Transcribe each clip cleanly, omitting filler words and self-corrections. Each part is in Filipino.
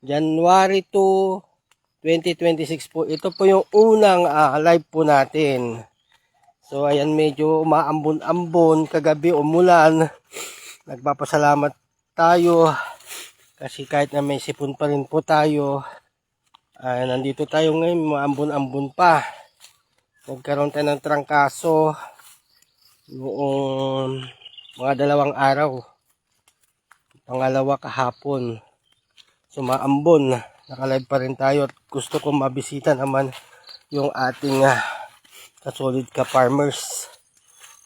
January 2, 2026 po. Ito po yung unang live po natin. So ayan, medyo maambon-ambon, kagabi umulan. Nagpapasalamat tayo kasi kahit na may sipon pa rin po tayo, nandito tayo ngayon, maambon-ambon pa. Nagkaroon tayo ng trangkaso noong mga 2 araw. Pangalawa kahapon. So maambon, nakalive pa rin tayo at gusto ko mabisita naman yung ating kasolid ka farmers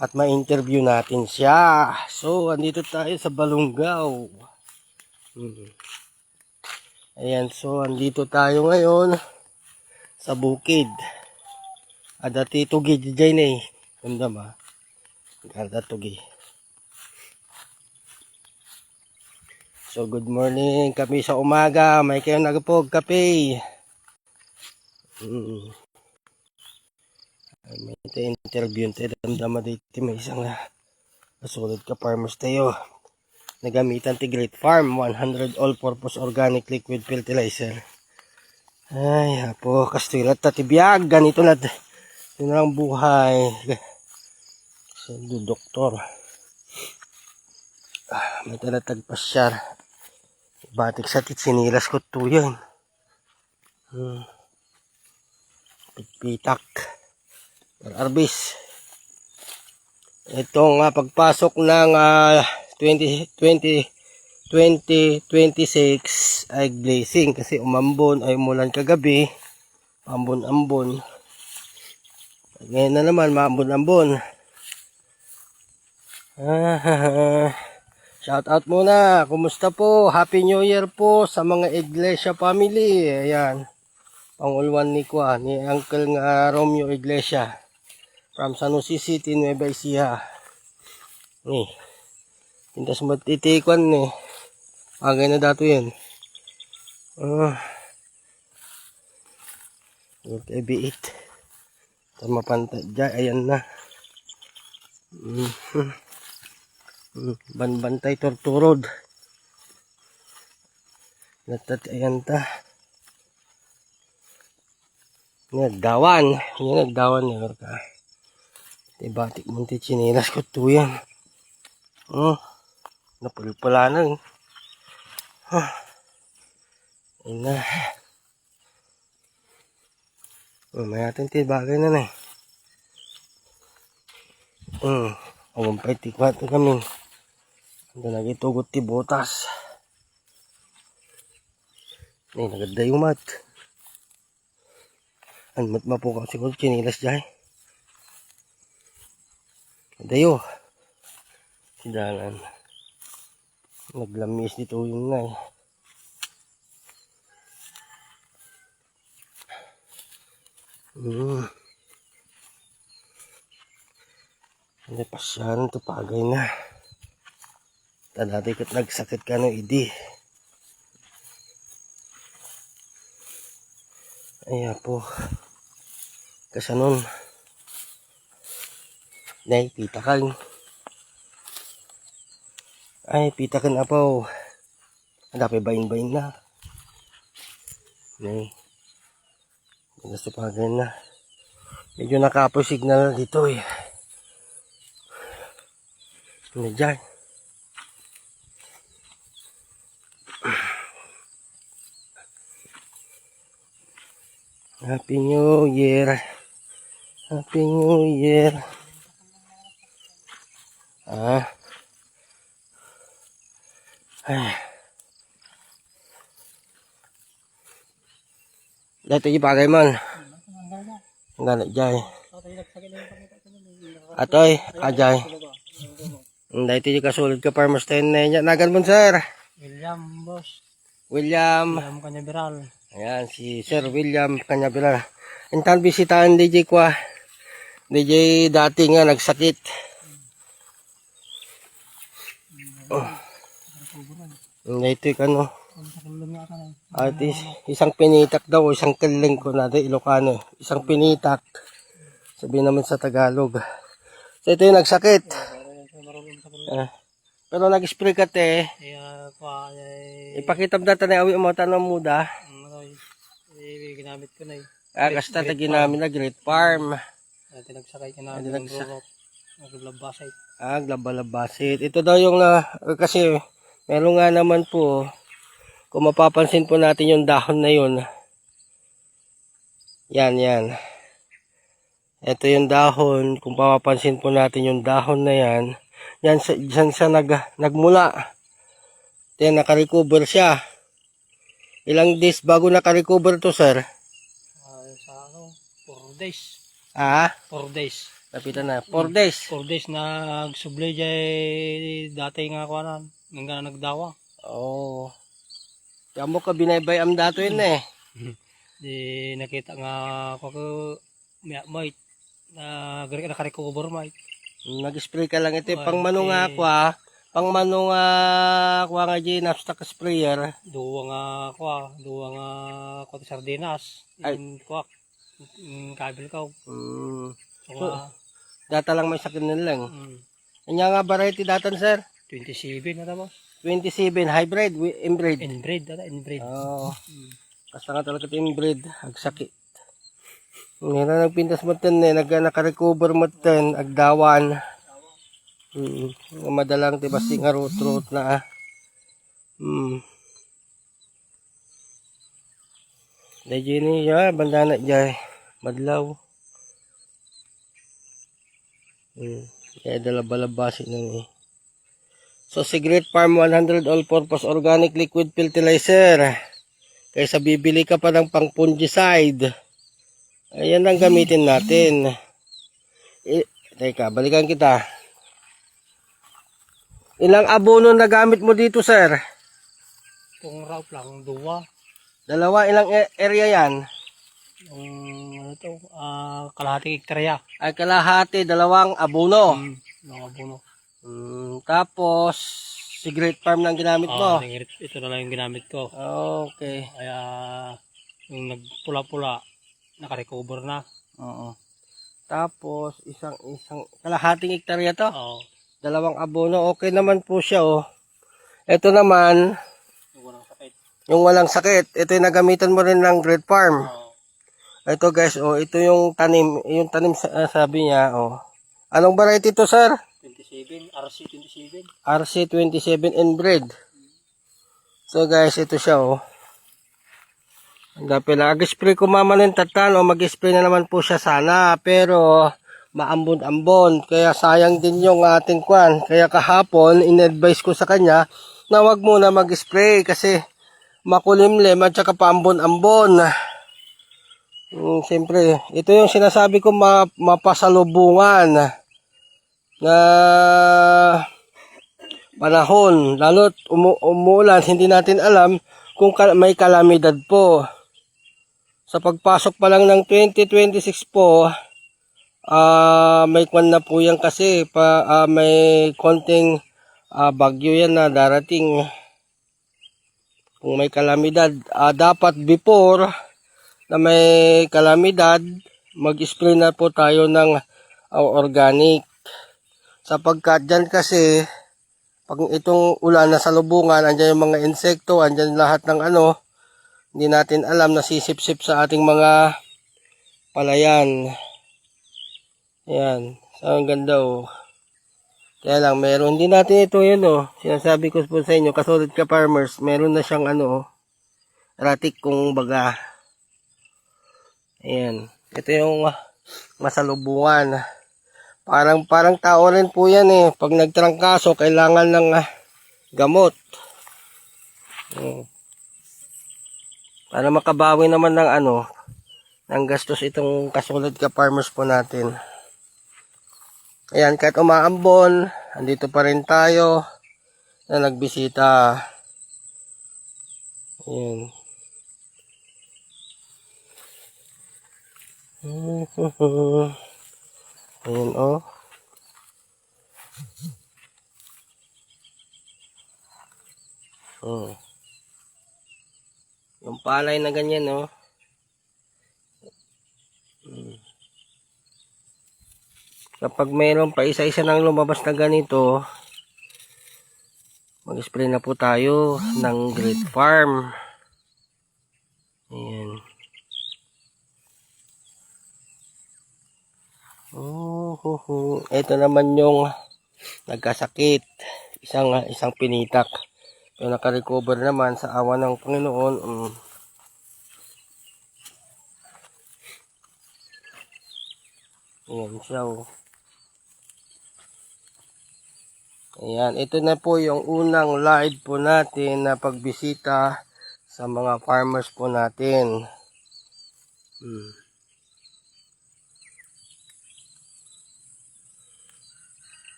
at ma-interview natin siya. So andito tayo sa Balungaw. Ayan, so andito tayo ngayon sa bukid. Ada tugi dyan eh. Ganda ba? Ada tugi. So good morning, kami sa umaga. May kayo nagpog kape. May interview tayo. Damdama dito may isang kasolid ka farmers tayo. Nagamitan ti Great Farm 100 all-purpose organic liquid fertilizer. Ay, po kastilat tatibiyag. Ganito na lang buhay. So, doktor. May talatag pasyar. Batik sa sinilas ko to yan. Pitak. Arbis. Itong pagpasok ng 2026 ay blessing kasi umambon ay umulan kagabi. Ambon-ambon. Ngayon na naman maambon-ambon. Shout out muna. Kumusta po? Happy New Year po sa mga Iglesia family. Ayan. Pangulwan ni Uncle nga Romeo Iglesia. From San Jose City, Nueva Ecija. Tintas matitikwan ni. Agay na dato yan. Okay, B8. Tama pantay dyan. Ayan na. Banbantay torturod. Ayan ta. Nagdawan. Yan nagdawan niya ka. Batik munti chinilas ko to yan. Napulpula na rin. Ayan na. May atin bagay na na eh. Awampay tikwat na kami. Ando nagitugot ti botas. Nagadayumat. Anmat mapukaw siguro chinilas dyan. Dayo. Sidalan. Naglamis dito yung nga eh. Hindi pasyaran ito pagay na. Dati kat nagsakit ka ng idi. Ayan po. Kasanon. Nay, pitakan. Ay, pitakan apaw. Dapat bayin-bayin na. Nay. Gusto pagay na. Medyo nakapoy signal dito eh. Ano dyan? Happy New Year. Happy New Year. Dito yung bagay man. Ang gana dyan. Atoy, ajay. Dito yung kasulod ka farmers tayo na yan. Nagan mo sir? William, boss. William Canyaveral. Ayan, si Sir William Canyaveral. Intan bisitahan DJ kwa. DJ dati nga nagsakit. Ito yung ano. At isang pinitak daw, isang kiling ko natin Ilocano. Isang pinitak. Sabihin naman sa Tagalog. So ito yung nagsakit. Pero nag-spray ka te. Kaya pa, Ipakita mo data na awi mo tanong muda. ginamit ko na eh. Kasta ta ginamit na Great Farm. Nagsakay ka na Ay, ng rurok. Naglabasay. Glabalabasit. Ito daw yung kasi meron nga naman po, kung mapapansin po natin yung dahon na yun. Yan. Ito yung dahon. Kung mapapansin po natin yung dahon na yan. Yan siya nagmula. Then nakarecover siya. Ilang days bago nakarecover to, sir? Sa 4 days. 4 days. Lapitan na. 4 days. 4 days nagsublay jay dati nga ako nga nagdawa. Oo. Kaya mo ka binaybay dato yun eh. Di nakita nga ako ko may nakarecover may. Nag-spray ka lang ito. Pang manunga ako Pang manunga ako nga dyan napstock sprayer. Duwa nga sardinas. Kuwak. Kabil ko. So, Data lang may sakin lang. Kanya nga variety datan, sir? 27 na tapos. 27 hybrid, inbreed. Inbreed. Oo. Basta nga talaga ito inbreed. Agsakit. Meron nagpintas mo ten naka-recover mo ten, agdawan. Madalang tibasi nga root na Dahil niya, banda na dyan. Madlaw. Kaya dalabalabasi na ni. So, si Great Farm 100 All-Purpose Organic Liquid Fertilizer. Kaysa bibili ka pa ng pang fungicide. Ayan ang gamitin natin. Teka, balikan kita. Ilang abono na gamit mo dito, sir? Itong route lang, duwa. Dalawa, ilang area yan? Kalahating hektarya. Ay, kalahati, dalawang abono. Mga abono. Tapos, si Great Farm lang ginamit mo? Ito na lang yung ginamit ko. Okay. Kaya, yung nagpula-pula, nakarecover na. Oo. Tapos, isang kalahating hektarya to? Oo. Dalawang abono, okay naman po siya, oh. Ito naman, Yung walang sakit. yung walang sakit. Ito yung nagamitan mo rin ng Great Farm. Oo. Ito guys, oh, ito yung tanim sabi niya, oh. Anong variety to, sir? 27, RC27. RC27 inbred. So guys, ito siya, oh. Dapil ag-spray ko mamanin tatan o mag-spray na naman po siya sana, pero maambon-ambon, kaya sayang din yung ating kwan. Kaya kahapon in-advise ko sa kanya na wag muna mag-spray kasi makulimlim at saka paambon-ambon. Siyempre, ito yung sinasabi ko mapasalubungan na panahon, lalo't umuulan, hindi natin alam kung may kalamidad po. Sa pagpasok pa lang ng 2026 po, may kwan na po yan kasi may konting bagyo yan na darating. Kung may kalamidad, dapat before na may kalamidad, mag-spray na po tayo ng organic. Sapagkat dyan kasi, pag itong ulan na salubungan, andyan yung mga insekto, andyan lahat ng hindi natin alam, nasisip-sip sa ating mga palayan. Ayan. So, ang ganda, oh. Kaya lang, meron din natin ito, yun, oh. Sinasabi ko po sa inyo, kasolid ka farmers, meron na siyang, erratic kung baga. Ayan. Ito yung masalubungan. Parang tao rin po yan, eh. Pag nagtrangkaso, kailangan ng gamot. Para makabawi naman ng ng gastos itong kasolid ka farmers po natin. Ayan, kahit umaambon, andito pa rin tayo na nagbisita. Ayan. Ayan, oh. Yung palay na ganyan, oh. Kapag mayroon pa isa-isa nang lumabas na ganito, Mag-spray na po tayo ng Great Farm. Ayan. Ito naman yung nagkasakit. Isang pinitak. Yung naka-recover naman sa awa ng Panginoon. Ayan siya, oh. Ayan, ito na po yung unang live po natin na pagbisita sa mga farmers po natin.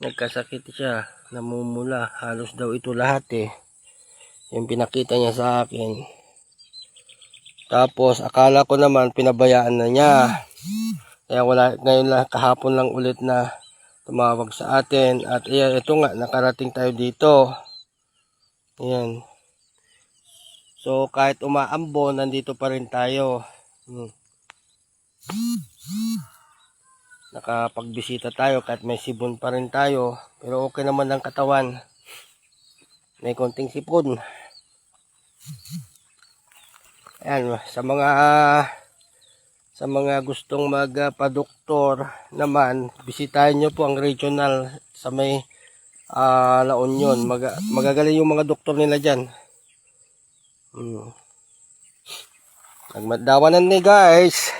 Nagkasakit siya, namumula. Halos daw ito lahat eh. Yung pinakita niya sa akin. Tapos akala ko naman pinabayaan na niya. Kaya ngayon lang, kahapon lang ulit na tumawag sa atin. At ayan, ito nga, nakarating tayo dito. Ayan. So kahit umaambon, nandito pa rin tayo. Nakapagbisita tayo kahit may sipon pa rin tayo. Pero okay naman ang katawan. May konting sipon. Ayan, sa mga gustong magpa-doktor naman, bisitahin nyo po ang regional sa may La Union. Magagaling yung mga doktor nila dyan. Nagmadawanan ni guys.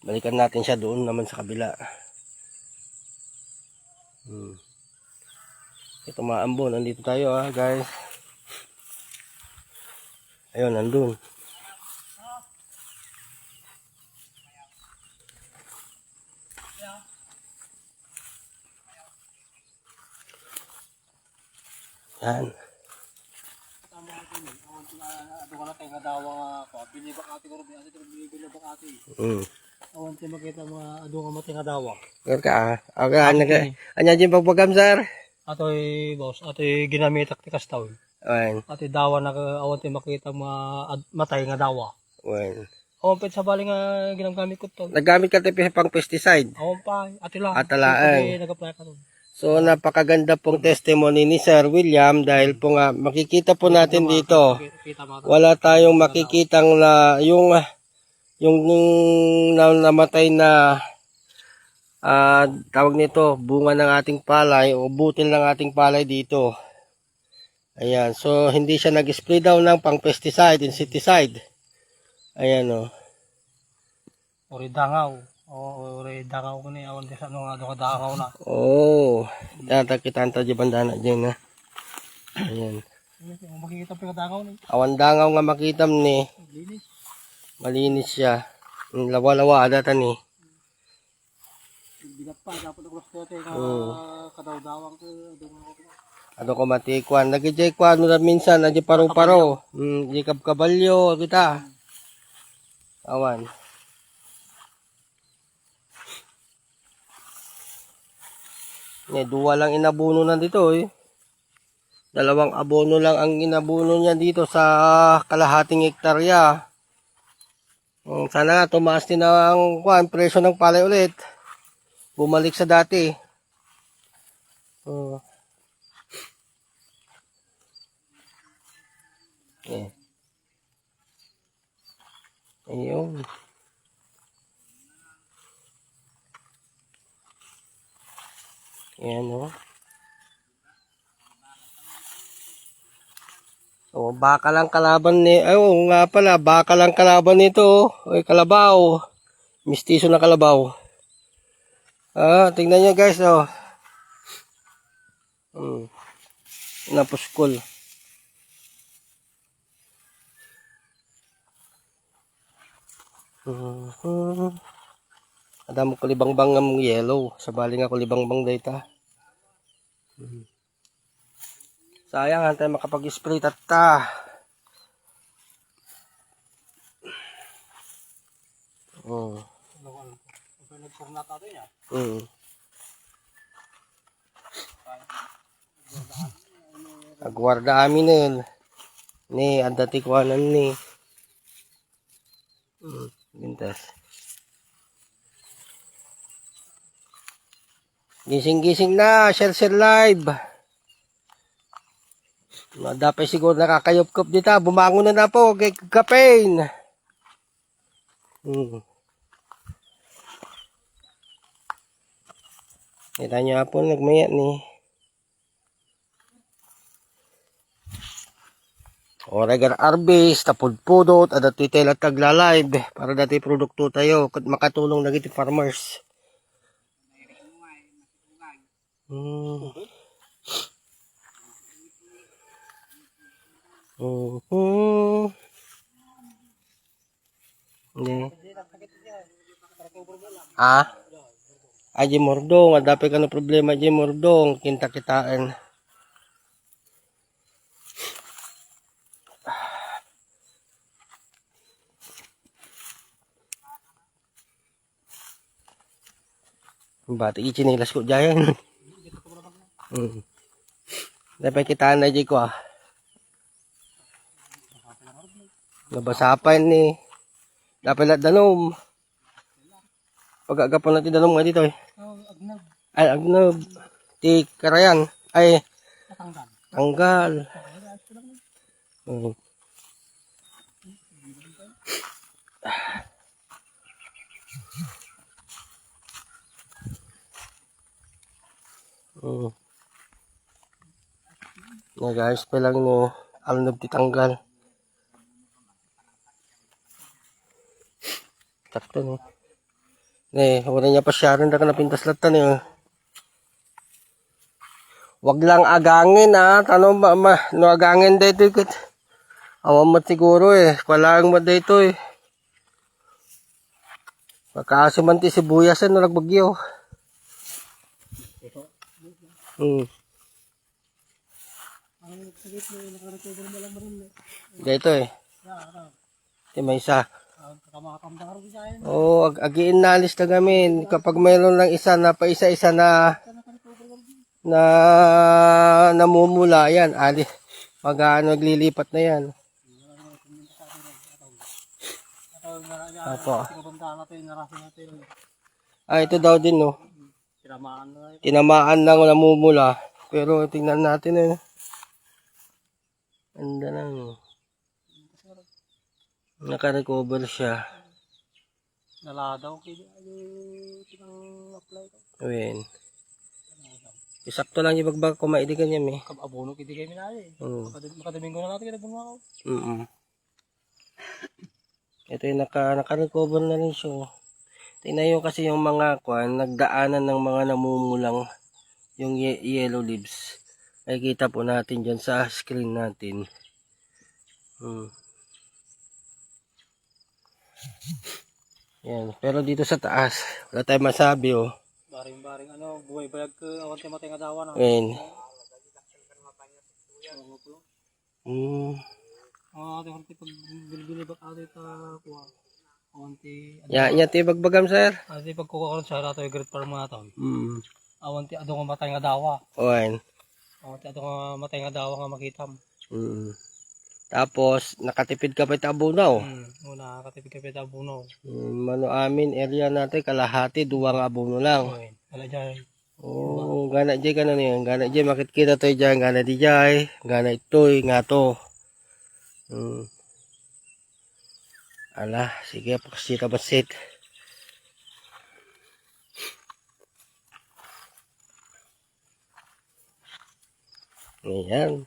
Balikan natin siya doon naman sa kabila. Ito maambon, nandito tayo guys. Ayun, nandun. Yan. Awan tayo makita mga adungan mo tingadawa. Anya dyan pagpagam, sir? Ato'y boss, ato'y ginamitak ti kastaw. Ayan. Ato'y dawa na awan tayo makita mga matay nga dawa. Ayan. Awan pa sa bali nga ginagamit ko to. Naggamit ka tayo pang pesticide. Awan pa, atila. Atalaan. Nag-apply ka doon. So napakaganda pong testimony ni Sir William dahil po nga makikita po natin dito. Wala tayong makikitang na yung namatay na tawag nito bunga ng ating palay o butil ng ating palay dito. Ayan, so hindi siya nag-spray daw ng pang pesticide, insecticide. Ayan o. Ori dangaw. Ori dangaw ko ni awan sa ano nga do dangaw na. Oh, kita di bandana dyan na. Ayan. Makikita pa dangaw ni. Awan dangaw nga makitam ni. Malinis siya. Lawa-lawa data ni. Bigat pa dapat ako sa kadawdawang ko Ano ko matikwan. Nagijay ko ano na minsan. Nadi paro-paro. Di kabalyo. Kita. Awan. Dua lang inabuno na dito eh. 2 abono lang ang inabuno niya dito sa kalahating hektarya. Sana nga tumaas din ang presyo ng palay ulit. Bumalik sa dati. Ayun. Ayan o. So, baka lang kalaban ni... oo nga pala, baka lang kalaban nito. Oy, kalabaw. Mistiso na kalabaw. Tingnan nyo guys, oh. Napuskol. Adam ko libang-bang ng yellow. Sabali nga ko libang-bang data. Sayang, hantay makapag-spray tata. Agwarda amin nun. Ni, andati ko anan ni. Bintas. Gising-gising na, share live. Dapat siguro nakakayop-kop dito. Bumangon na po, kay Kapain. Kita nyo po, nagmaya ni. Oregon Arbis, tapod-pudot, at dati at tagla-live. Para dati produkto tayo, makatulong na giti farmers. Aji mordong, adapi ka na problema aji mordong, kinta-kitaan. Bati ichinilas ko dyan. Dapat kitaan na aji ko Nabasapan ni. Dapat lahat danom. Pag-agapan natin danom nga dito Agnab. Ay, agnab. Ti karayan. Ay, tanggal. Na guys, pa lang no. Alnob ti tanggal. Takto no. Wala niya pa siya rin na napintas latan Wag lang agangin Tanong ba no agangin dito kit. Awan mo siguro Palang mo dito Pagkaso man ti sibuyasan na nagbagyo. Dito Ti may isa. Agiin nalis na gamin. Kapag mayroon lang isa na pa isa-isa na namumula yan. Naglilipat na yan. Apo. Ito daw din no. Tinamaan lang namumula. Pero tingnan natin Anda lang naka-recover siya. Naladaw kaya apply ko. Uwin. Isakto lang yung bagbag kumaidigan niya may. Abono kiti kami na Makadaming ko na natin kaya bunga ko. Ito yung naka-recover na rin siya. Tingnan nyo kasi yung mga nagdaanan ng mga namumulang yung yellow leaves. Nakikita po natin dyan sa screen natin. Yan. Pero dito sa taas, wala tayong masabi Baring-baring buhay-bayag ka, awan tayo matay nga dawa na. Yan. Ate pag bilbili bak ate ta kuha. Awanti. Yan ti bagbagam sir. Ate pag kuha ko sa rato yung great farm mga taon. Awanti adong matay nga dawa. Oyan. Awanti adong matay nga dawa nga makitam. Tapos nakatipid ka pa ita abunaw. Nakatipid ka pa ita abunaw. Mano amin area natin kalahati duwa nga abuno lang. Wala dyan. Gana jay ka na niyan. Gana jay makikita to dyan. Gana di jay. Gana ito'y nga to. Ala, sige pakasita basit. Ayan.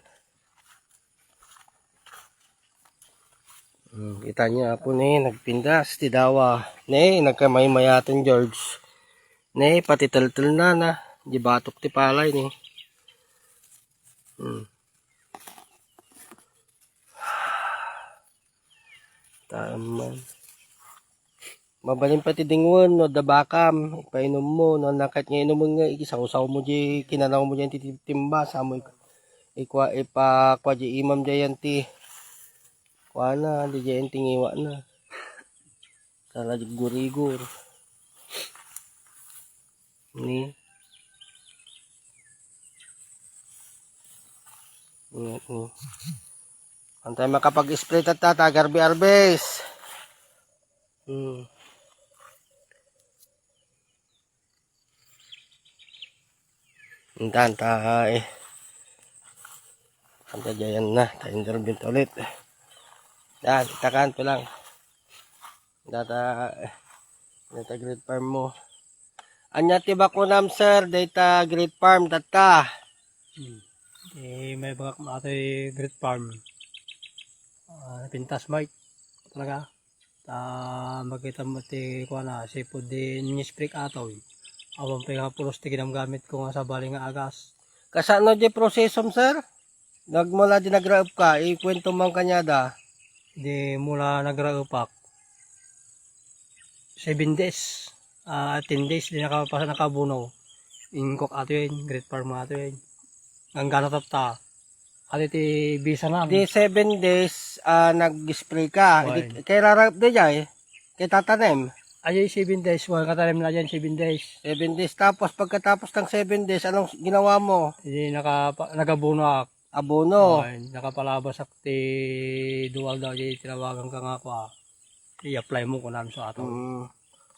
Kita niya po nagpindas ti dawa. Nagkamay-mayatan George. Pati tel-tel na. Di batok ti palay Taman. Mabalin pati dingwon no dabakam. Ipainom mo no nakat nga inom mo nga ikisaw-saw mo di kinanaw mo diyan ti timba sa mo ipakwa di imam diyan ti kuana di diyan tingiwa na. Kala di gurigur. Ni. Antay makapag-spray tata garbi-arbes. Hintahan tayo. Antajayan na. Tayo interview ulit. Yan, itakan to lang. Data Great Farm mo. Anya tiba ko nam sir, data Great Farm tata. May baka ato'y Great Farm. Pintas Mike. Talaga. Magkita mo ti kuha na. Sipod din nisprik ato. Awang pa nga pulos ti ginamgamit ko nga sa bali nga agas. Kasano di prosesom sir? Nagmula di nagraup ka, ikwento man kanyada. Di mula nagraupak. 7 days. 10 days di nakapasa nakabuno. Ingkok ato yun. Great Farm ato yun. Ang gana tapta. Ati ti bisa na. Di 7 days nag-spray ka. Why? Kay rarap di jay. Kay tatanim. Ay 7 days. Huwag katalim na dyan 7 days. 7 days. Tapos pagkatapos ng 7 days, anong ginawa mo? Hindi nagabuno ako. Abono. Ay, nakapalabas ak ti dual daw di tinawagan ka nga ko. I-apply mo ko namin sa ato.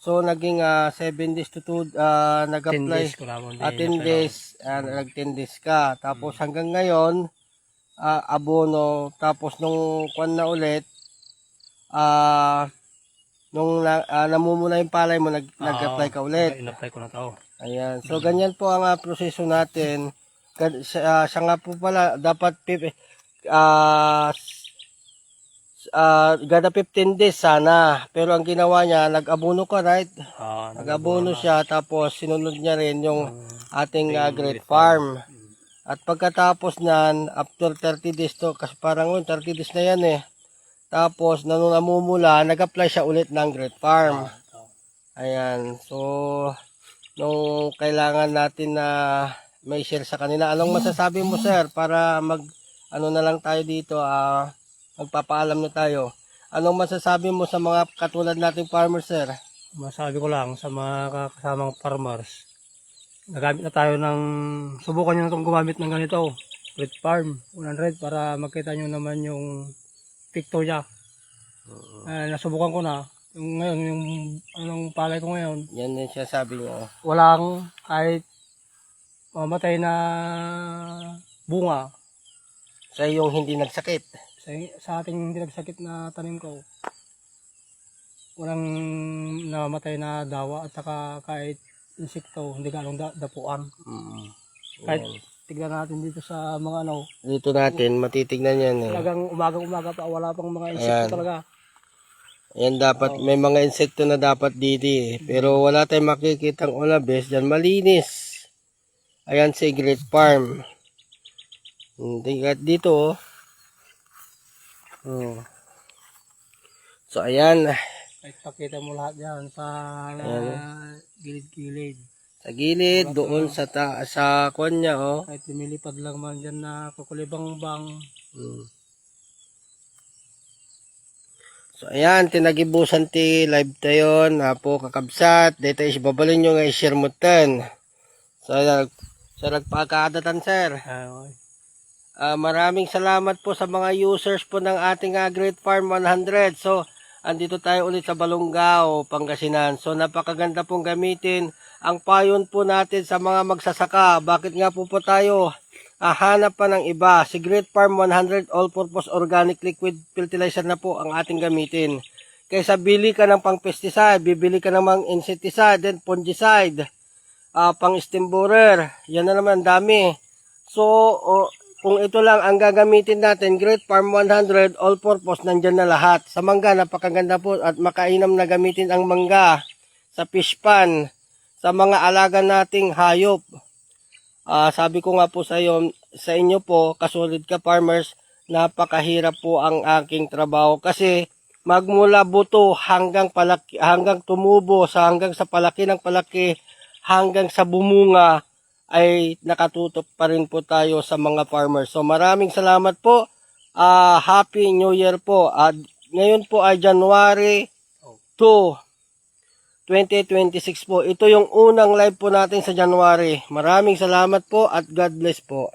So naging 7 days to 2 10 nag-apply. days ko naman. 10 days, nag-10 days ka. Tapos hanggang ngayon, abono. Tapos nung kwan na ulit, nung namumula yung palay mo, nag-apply ka ulit. In-apply ko na to. Ayan. So ganyan po ang proseso natin. Siya nga po pala, dapat gada 15 days sana. Pero ang ginawa niya, nag-abono ka, right? Nag-abono siya, tapos sinunod niya rin yung ating Great Farm. At pagkatapos nan, after 30 days to, kasi parang 30 days na yan eh. Tapos, nung namumula, nag-apply siya ulit ng Great Farm. Ayan. So, nung kailangan natin na may share sa kanila, anong masasabi mo sir? Para ano na lang tayo dito, magpapaalam na tayo. Anong masasabi mo sa mga katulad nating farmers, sir? Masabi ko lang sa mga kasamang farmers, nagamit na tayo subukan nyo na itong gumamit ng ganito, Great Farm 100 para makita nyo naman yung picture niya. Nasubukan ko na. Ngayon, yung anong palay ko ngayon, Yan din siya sabi niya. walang kahit mamatay na bunga. Sa yung hindi nagsakit. Sa ating hindi nagsakit na tanim ko, walang namatay na dawa at saka kahit insekto, hindi ganong dapuan. Kahit tignan natin dito sa mga Dito natin, matitignan yan eh. talagang umaga pa, wala pang mga insekto talaga. Ayan dapat, may mga insekto na dapat dito eh. Pero wala tayong makikitang ulabes dyan, malinis. Ayan si Great Farm. Tingkat dito oh. So ayan. Kahit pakita mo lahat yan sa gilid-gilid. Sa gilid, doon sa kwan niya oh. Kahit lumilipad lang man dyan na kukulibang-bang. So ayan, tinagibusan ti live tayo na po kakabsat. Dito is babalin nyo nga i-share mo tan. So nagpakadatan sir. Maraming salamat po sa mga users po ng ating Great Farm 100. So andito tayo ulit sa Balonggao, Pangasinan. So napakaganda pong gamitin ang payon po natin sa mga magsasaka. Bakit nga po tayo hanap pa ng iba? Si Great Farm 100 All-Purpose Organic Liquid Fertilizer na po ang ating gamitin. Kaysa bili ka ng pang pesticide, bibili ka ng mga insecticide, then fungicide, pang stem borer. Yan na naman, dami. So, kung ito lang ang gagamitin natin, Great Farm 100 All-Purpose, nandyan na lahat. Sa mangga, napakaganda po at makainam na gamitin ang mangga sa fish pan, sa mga alaga nating hayop. Sabi ko nga po sa inyo po, kasulid ka farmers, napakahirap po ang aking trabaho kasi magmula buto hanggang palaki, hanggang tumubo, hanggang sa palaki ng palaki, hanggang sa bumunga ay nakatutok pa rin po tayo sa mga farmers. So maraming salamat po. Happy New Year po. Ngayon po ay January 2, 2026 po. Ito yung unang live po natin sa January. Maraming salamat po at God bless po.